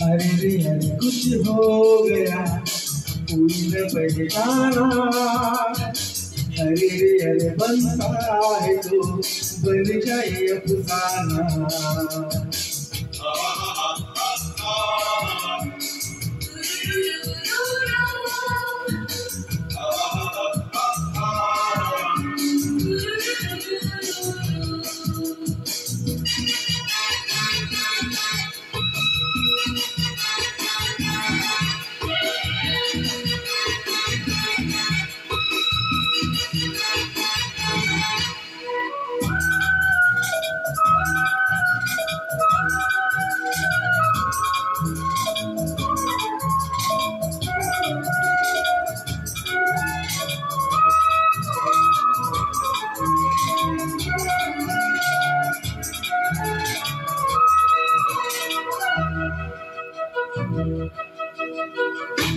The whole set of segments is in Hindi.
अरे रे अरे कुछ हो गया कोई न पहचाना। अरे रे अरे बनता है तो बन जाए अफसाना।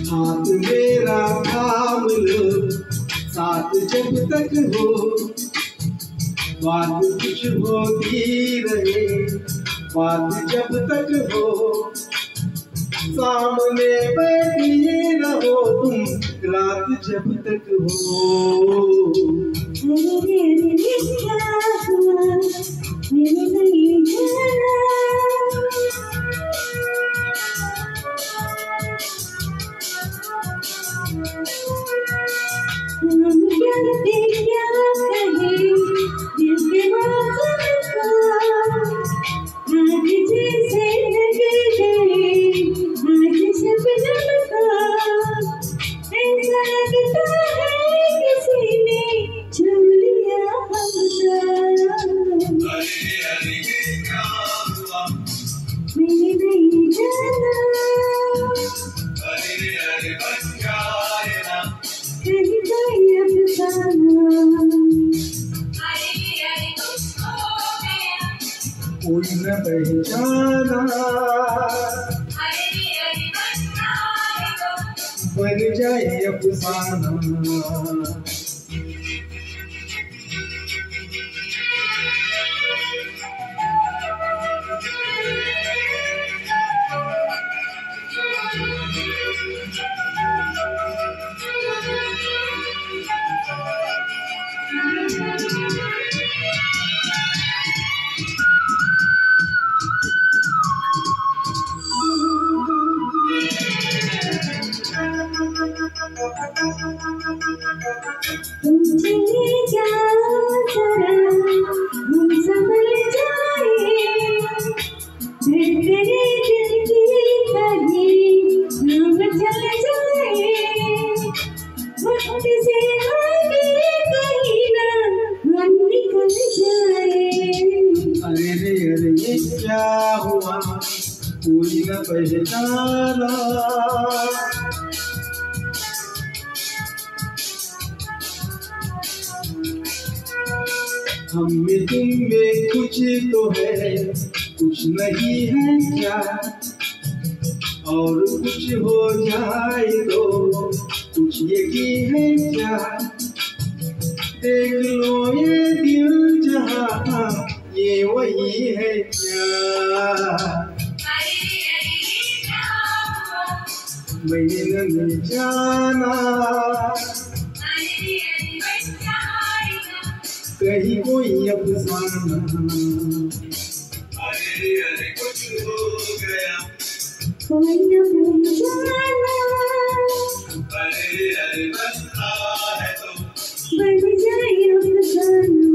हाथ मेरा थाम लो साथ जब तक हो, बात कुछ होती रहे बात जब तक हो। सामने बैठी रहो तुम रात जब तक हो। कोई न पहचाना बन जाए अफसाना। अरे रे अरे ये क्या हुआ कोई न पहचाना। हम में तुम में कुछ तो है कुछ नहीं है क्या, और कुछ हो जाए तो कुछ यही है क्या। देख लो ये दिल जहाँ ये वही है क्या। मैंने नहीं जाना कहीं कोई अफसाना। अरे अरे कुछ हो गया कोई न पहचाना, अरे बनता है तो बन जाए अफसाना।